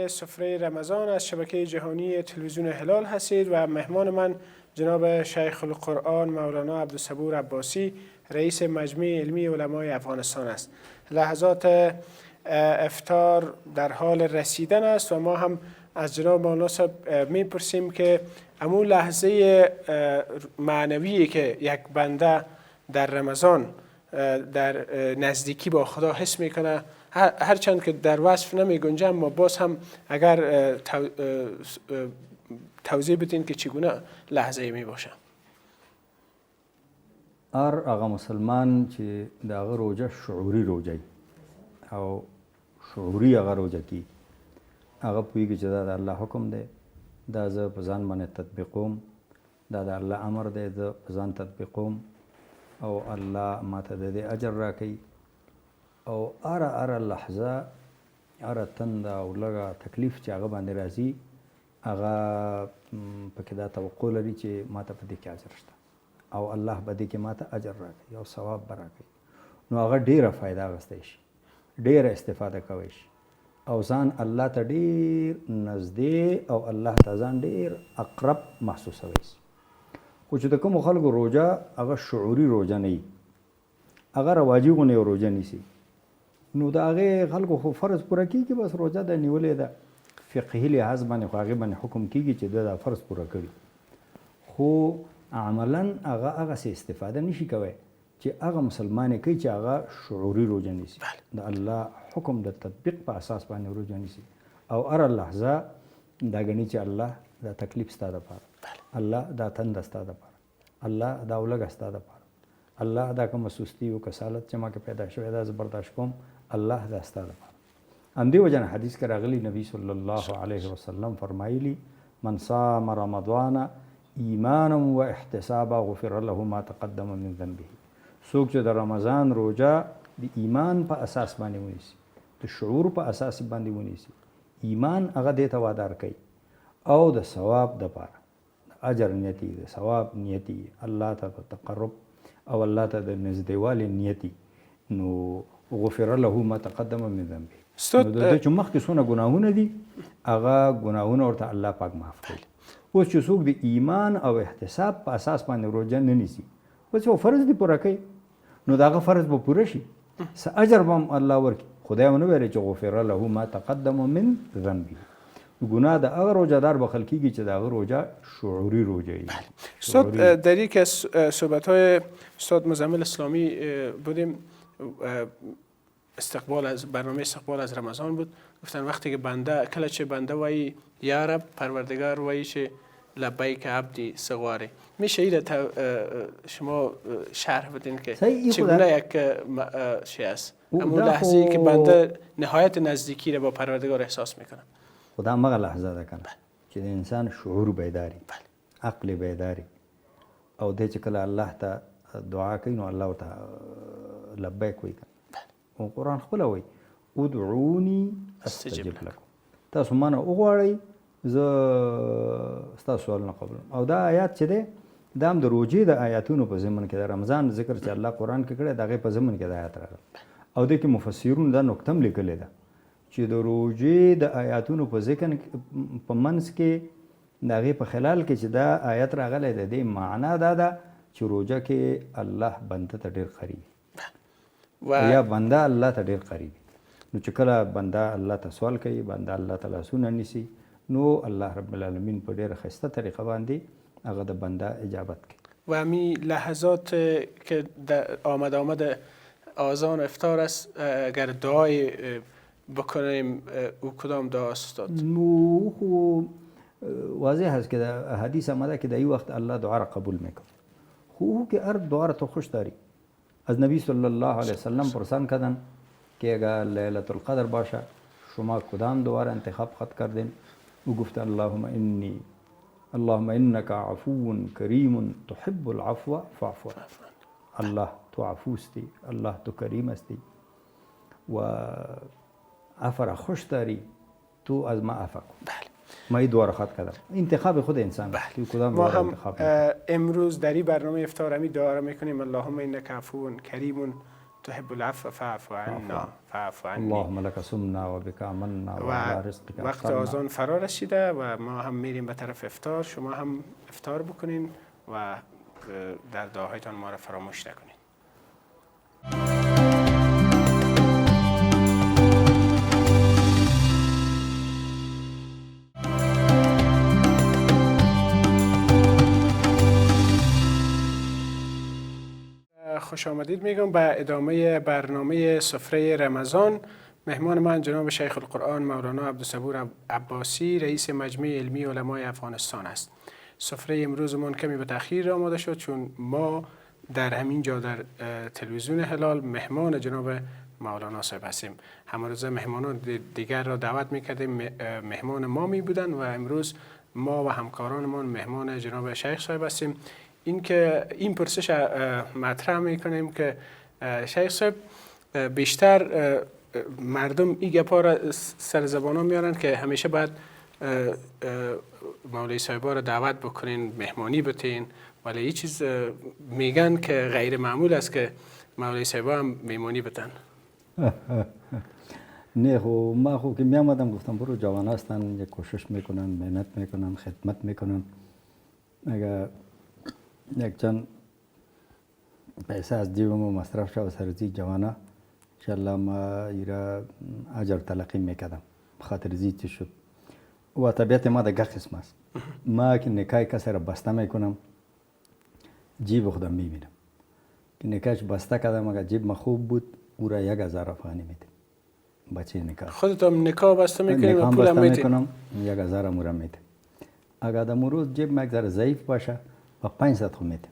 سفره رمضان از شبکه جهانی تلویزیون هلال هستید و مهمان من جناب شیخ القرآن مولانا عبدالصبور عباسی رئیس مجمع علمی علمای افغانستان است. لحظات افطار در حال رسیدن است و ما هم از جناب مولانا صاحب میپرسیم که امون لحظه معنویی که یک بنده در رمضان در نزدیکی با خدا حس میکنه هرچند که در وصف نمی گنجه اما باز هم اگر توضیح بدین که چگونه لحظه می باشه. هغه مسلمان چې د هغه روجه شعوري روجه او شعوري هغه روجه کی هغه پوهیږي چې دا د الله حکم دی، دا زه په ځان باندې تطبیقوم، دا د الله امر دی، زه په ځان تطبیقوم او الله ماته د دې اجر راکوي. او اره لحظه اره تنده او لږه تکلیف چې هغه باندې راځي هغه پکې دا توقع لري چې ماته په دې کې اجر شته او الله به دې کې ماته اجر راکوي او ثواب به راکوي. نو هغه ډېره فایده اخیستی شي، ډېره استفاده کوی شي او ځان الله ته ډېر نږدې او الله ته ځان ډېر اقرب محسوسوی شي. خو چې د کومو خلکو روژه هغه شعوري روژه نه وي، هغه رواجي غوندې یو روژه نیسي، نو د هغې خلکو خو فرض پوره کېږي، بس روژه ده نیولې ده، فقهي لحاظ باندې خو هغې باندې حکم کېږي چې ده دا فرض پوره کړي، خو عملا هغه هغسې استفاده نشي کوی چې هغه مسلمان یې کوي چې هغه شعوري روژه نیسي، د الله حکم د تطبیق په اساس باندې روژه نیسي او هره لحظه دا ګڼي چې الله دا تکلیف ستا دپاره، الله دا تنده ستا دپاره، الله دا ولږه ستا دپاره، الله دا کومه سستي او کسالت چې ما کې پیدا شوی دا زه برداشت کوم، الله دا ستا دپاره. همدې وجه نه حدیث کې راغلی نبی صلی الله علیه وسلم فرمایلی من صام رمضان ایمانا و احتسابا غفر له ما تقدم من ذنبه. څوک چې د رمضان روژه د ایمان په اساس باندې ونیسي، د شعور په اساس باندې ونیسي، ایمان هغه دې ته وادار کوي او د ثواب دپاره، د اجر نیتی د ثواب نیتی الله ته تقرب او الله ته د نزدېوالي نیتی نو غفر له ما تقدم من ذنبه استاد نو د چې مخکې څونه ګناهونه دي هغه ګناهونه ورته الله پاک معاف کړي. اوس چې څوک د ایمان او احتساب په اساس باندې روژه نه نیسي اوس یو فرض دي پوره کوي نو د هغه فرض به پوره شي څه اجر به هم الله ورکړي. خدای ونه ویلی چې غفر له ما تقدم من ذنبه. گناه د هغه روزه‌دار بخل کیږي چې د هغه روزه شعوری روزه ای. استاد در یک از صحبت‌های استاد مزمل اسلامی بودیم استقبال از برنامه استقبال از رمضان بود. گفتن وقتی که بنده کله چه بنده وای یا رب پروردگار وای چه لبیک عبدی صغاره میشه این شما شرح بدین که چگونه یک چی است اما لحظه ای که بنده نهایت نزدیکی را با پروردگار احساس میکنه خدا مغه لحظه ده کنه چې د انسان شعور بیداری عقل بیداری او د چې کله الله ته دعا کوي نو الله ته لبیک وایي. او قرآن خپل وایي ادعوني استجب لكم. تاسو مانه وغواړئ زه ستاسو سوال نه قبول. او دا آیات چې دی دا هم د روژې د آیاتونو په ضمن کې د رمضان ذکر چې الله قرآن کې کړی د هغې په ضمن کې د آیات راغلی او دې کې مفسرون دا نکته هم لیکلې ده چې د روژې د آیاتونو په ذکر په منځ کې د هغې په خلال کې چې دا آیت راغلی د دې معنا دا ده چې روژه کې الله بنده ته ډېر قریب یا بنده الله ته ډېر قریب. نو چې کله بنده الله ته سوال کوي بنده الله ته لاسونه نیسي نو الله رب العالمین په ډېره ښایسته طریقه باندې هغه د بنده اجابت کوي. و همین لحظات که آمد آذان افطار است اگر دعای بکنیم او کدام دعا استاد؟ نو خو واضح هست که در حدیث آمده که در این وقت الله دعا را قبول میکنه. خو که هر دعا را تو خوش داری. از نبی صلی الله علیه وسلم پرسان کردن که اگر لیلة القدر باشه شما کدام دعا را انتخاب خود کردین؟ او گفت اللهم انك عفو کریم تحب العفو فاعف عني. الله تو عفوستی الله تو کریم استی و عفو را خوش داری تو از ما عفو کن. ما این دعا را خواهد کردم. انتخاب خود انسان ما هم امروز در این برنامه افطار همی دعا را میکنیم اللهم انك عفو کریم تحب العفو فاعف عنا فاعف عني. اللهم لك صمنا و بك آمنا و على رزقك وقت آذان فرا رسیده و ما هم میریم به طرف افطار. شما هم افطار بکنین و در دعاهایتان ما را فراموش نکنین. خوش آمدید میگم به ادامه برنامه سفره رمضان. مهمان من جناب شیخ القرآن مولانا عبدالصبور عباسی رئیس مجمع علمی علمای افغانستان است. سفره امروزمان کمی به تأخیر آماده شد چون ما در همین جا در تلویزیون هلال مهمان جناب مولانا صاحب هستیم. همروزه مهمانان دیگر را دعوت میکردیم مهمان ما می بودن و امروز ما و همکارانمان مهمان جناب شیخ صاحب هستیم. این پرسش مطرح میکنیم که شیخ صاحب بیشتر مردم این گپا را سر زبانا میارن که همیشه باید مولوی صاحبا را دعوت بکنین مهمانی بتین ولی این چیز میگن که غیر معمول است که مولوی صاحبا هم مهمانی بتن. نه خو ما خو که میامدم گفتم برو جوان هستن یک کوشش میکنن محنت میکنن خدمت میکنن اگر یک چند پیسه از جیب ما مصرف شد سرزی جوانا انشالله ما ایرا اجر تلقی میکردم خاطر زیچ شد و طبیعت ما در قسم است ما که نکای کسی را بسته میکنم جیب خودم میبینم که نکایش بسته کردم اگر جیب ما خوب بود او را 1000 افغانی میدم بچه نکاح خودتم نکاح بسته میکنیم و پولم میدیم 1000 امورم میدم اگر در روز جیب ما یک ذره ضعیف باشه و 500 خو میدم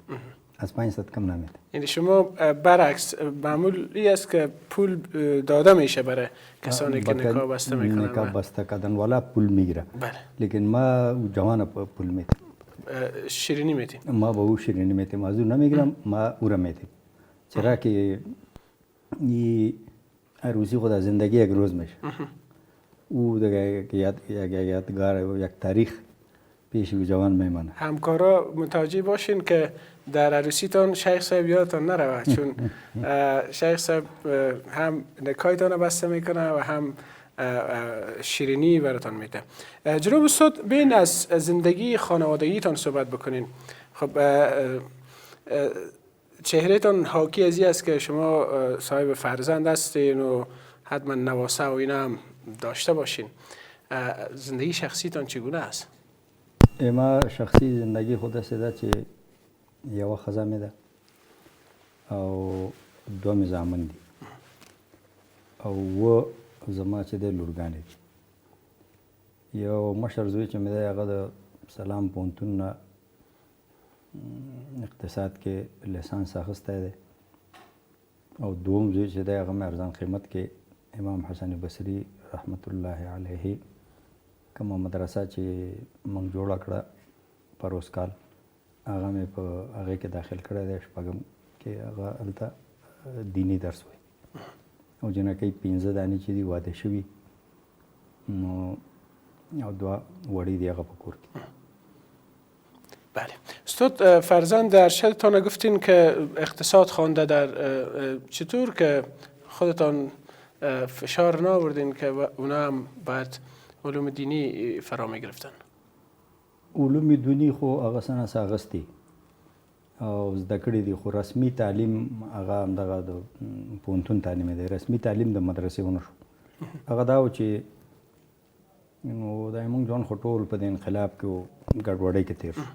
از 500 کم نمیدم. یعنی شما برعکس معمولی است که پول داده میشه برای کسانی که نکاح بسته میکنن نکاح بسته کردن والا پول میگیره بله لیکن ما جوان پول میدم شیرینی میدیم ما با او شیرینی میدم از او نمیگیرم ما او را میدم چرا که این عروسی خود از زندگی یک روز میشه او دیگه یادگار یک تاریخ پیش جوان میمانه. همکارا متوجه باشین که در عروسیتان شیخ صاحب یادتان نرود، چون شیخ صاحب هم نکایتان بسته میکنه و هم شیرینی براتان میده. جناب استاد، بین از زندگی خانوادگیتان صحبت بکنین. خب چهرهتان حاکی از این است که شما صاحب فرزند هستین و حتما نواسه و اینا هم داشته باشین. زندگی شخصیتان چگونه است؟ ما شخصی زندگی خود سیده چې یوه ښځه مې ده او دوه مې زامن دي او اووه زما چې دی لورګانې دي. یو مشر زوی چې مې دی هغه د سلام پوهنتون نه اقتصاد کې لیسانس اخیستی دی او دوم زوی چې دی هغه مې ارزان قیمت کې امام حسن بصري رحمت الله علیه کومه مدرسه چې موږ جوړه کړه پروس کال هغه مې په هغې کې داخل کړی دی، شپږم کې هغه هلته دیني درس وایي او جنکۍ 15 دانې چې دي واده شوي نو او دوه وړي دي هغه په کور کې. بله استاد، فرزند ارشدتان گفتین که اقتصاد خوانده، در چطور که خودتان فشار نآوردین که اونا هم باید علوم دینی فرا میگرفتن؟ علوم دینی خو هغه څه نه اخیستي او زده کړي دي، خو رسمي تعلیم هغه همدغه د پوهنتون تعلیم دی. رسمي تعلیم د مدرسې ونه شو. هغه دا و چې نو دا موږ ځان خو ټول په دې انقلاب کې و ګډوډۍ کې تېر شو.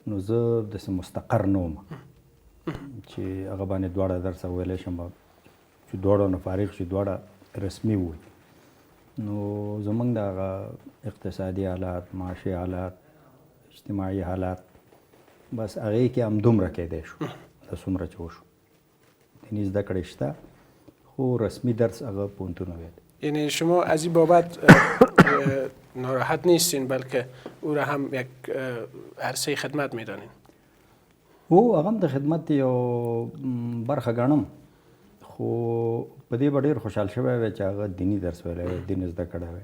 نو زه داسې مستقر نه وم چې هغه باندې دواړه درس ویلی شم چې دواړه نه فارغ شي، دواړه رسمي وي. نو زمونږ د هغه اقتصادي حالات، معاشي حالات، اجتماعي حالات بس هغې کې همدومره کیدی شو د څومره چې وشو. دیني زده کړې شته خو رسمي درس هغه پوهنتون ویل. یعنی شما از این بابت ناراحت نیستین بلکه او را هم یک عرصه خدمت میدانین؟ هو هغه هم د خدمت یو برخه ګڼم، خو په دې به ډېر خوشحال شوی وی چې هغه دیني درس ویلی وی، دین زده کړی وی،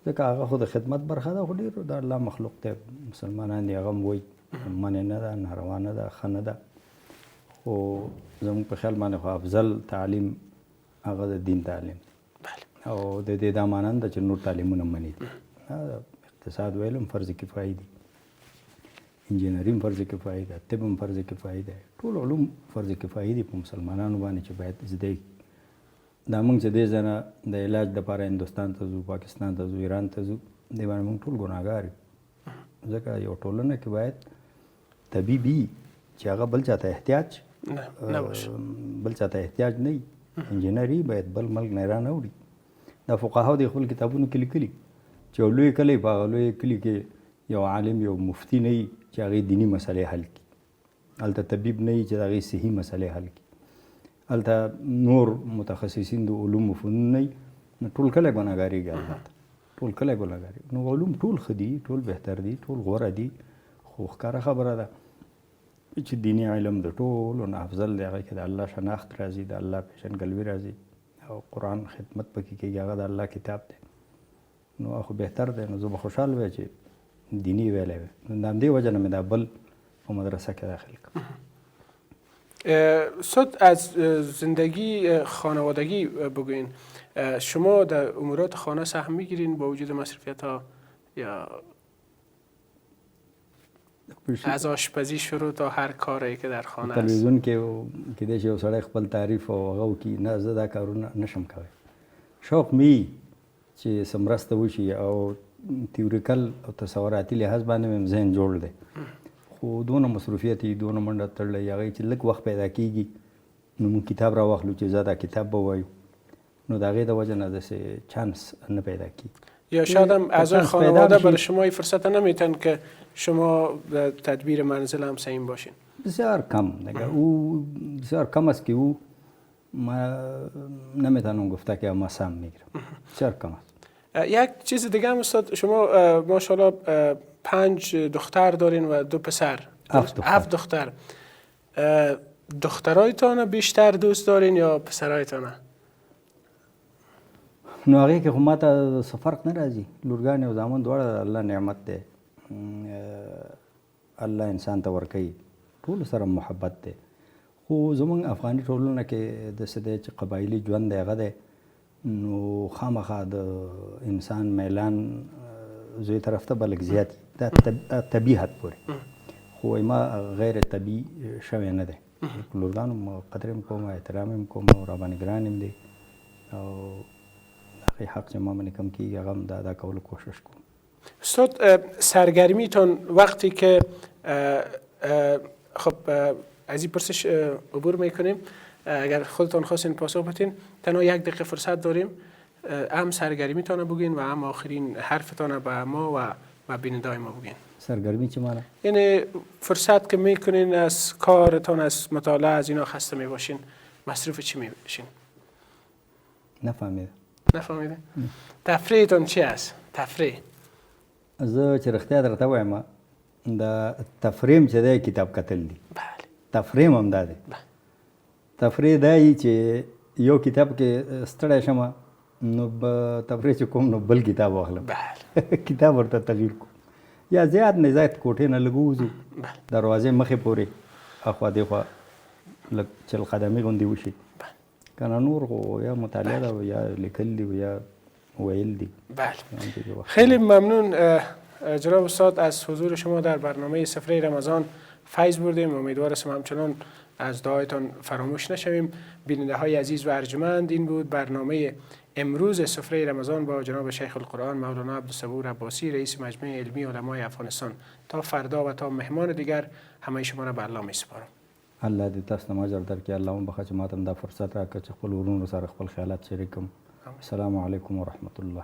ځکه هغه خو د خدمت برخه ده. خو ډېر د الله مخلوق دی، مسلمانان دي، هغه هم وایي منې نه ده، ناروا نه ده، ښه نه ده. خو زموږ په خیال باندې خو افضل تعلیم هغه د دین تعلیم او د دې دا معنی نه ده چې نور تعلیمونه منې دي. اقتصاد ویل هم فرض کفایي دي، انجینري هم فرض کفایي ده، طب هم فرض کفایي ده، ټول علوم فرض کفایي دي په مسلمانانو باندې چې باید زده کړي. دا موږ چې دې ځای نه د علاج دپاره هندوستان ته ځو، پاکستان ته ځو، ایران ته ځو، دې باندې موږ ټول ګناهګار یو. ځکه یو ټولنه کې باید طبیب وي چې هغه بل چاته احتیاج بل چاته احتیاج نه وي. انجینري باید بل ملک نه رانه وړي. دا فقهاو د خپل کتابونو کې لیکلي چې یو لوی کلی په هغه لوی کلي کې یو عالم، یو مفتي نه وي چې هغې دیني مسلې حل کړي. هلته طبیب نه وي چې د هغې صحي مسلې حل کړي. هلته نور متخصصین د علومو فنون نه وي. نو ټول کلی ګناهګارېږي الله ته، ټول کلی ګناهګارېږي. نو علوم ټول ښه دي، ټول بهتر دي، ټول غوره دي، خو ښکاره خبره ده چې دیني علم د ټولو نه افضل دی. هغه کې د الله شناخت راځي، د الله پېژندګلوي راځي او قرآن خدمت پکې کېږي، هغه د الله کتاب دی. نو خو بهتر دی. نو زه به خوشحال وی چې دینی ویلی وی. نو د همدې وجه نه مې دا بل په مدرسه کې داخل کړم. استاد، از زندگی خانوادگی بگوین. شما در امورات خانه سهم میگیرین با وجود مصرفیت ها، یا از آشپزی شروع تا هر کاری که در خانه است؟ تلویزیون کې کېدای شي یو سړی خپل تعریف او هغه وکړي. نه، زه دا کارونه نشم کوی. شوق مې چې څه مرسته وشي او تیوریکل او تصوراتي لحاظ باندې مې ذهن جوړ دی، خو دونه مصروفیت یې، دونه منډه تړلی هغې چې لږ وخت پیدا کېږي نو موږ کتاب راواخلو چې زه دا کتاب به وایو. نو د هغې د وجه نه داسې چانس نه پیدا کېږي. یا شاید هم اعضای خانواده برای شما فرصت نمیتن که شما در تدبیر منزل هم سعیم باشین؟ بسیار کم دیگه. او بسیار کم است که او ما نمیتونم گفته که ما سهم میگیرم. بسیار کم است. یک چیز دیگه هم استاد، شما ماشاءالله 5 دختر دارین و 2 پسر. 7 دختر. دخترایتان بیشتر دوست دارین یا پسرایتان؟ نو هغې کې خو ما ته څه فرق نه راځي. لورګانې او زامن دواړه الله نعمت دی. الله انسان ته ورکوي ټولو سره محبت دی خو زموږ افغاني ټولنه کې داسې دی چې قبایلي ژوند دی هغه دی نو خامخا د انسان میلان زوی طرف ته به لږ زیات دا طبیعي حد پورې خو ما غیر طبیعي شوی نه دی لورګانو قدر هم کوم احترام هم کوم او راباندې ګران هم دی او د هغې حق چې ما باندې کم کېږي هغه هم د ادا کولو کوشش کوم. استاد سرگرمیتان وقتی که خب از این پرسش عبور میکنیم اگر خودتان خواستین پاسخ بدین تنها 1 دقیقه فرصت داریم هم سرگرمیتان بگین و هم آخرین حرفتان به ما و بینندای ما بگین. سرگرمی چی معنی؟ یعنی فرصت که میکنین از کارتان از مطالعه از اینا خسته میباشین مصروف چی میباشین؟ نفهمیده؟ تفریحتان چی است؟ تفریح زه چې رښتیا درته وایم د تفریم چې دی کتاب کتل دي. بله. تفریم هم دا دی. تفریح دا یي چې یو کتاب کې ستړی شمه نو به تفریح چې کوم نو بل کتاب واخلم. بله. کتاب ورته تغییر کوم یا زیات نه زیات کوټې نه لږ ووځو دروازې مخې پورې اخوا دېخوا لږ چل قدمي غوندې وشي که نه نور خو یا مطالعه ده یا لیکل دي یا ویل دي. بله. خیلی ممنون جناب استاد از حضور شما در برنامه سفره رمضان فیض بردیم. امیدوار هستم همچنان از دعایتان فراموش نشویم. بیننده های عزیز و ارجمند این بود برنامه امروز سفره رمضان با جناب شیخ القرآن مولانا عبدالصبور عباسی رئیس مجمع علمی علمای افغانستان. تا فردا و تا مهمان دیگر همه شما را به الله می سپارم. الله دې تاسو ته اجر درکړي. الله هم بخښه چې ما ته دا فرصت راکړ چې خپل ورونو سره خپل خیالات شریک کړم. السلام علیکم ورحمت الله.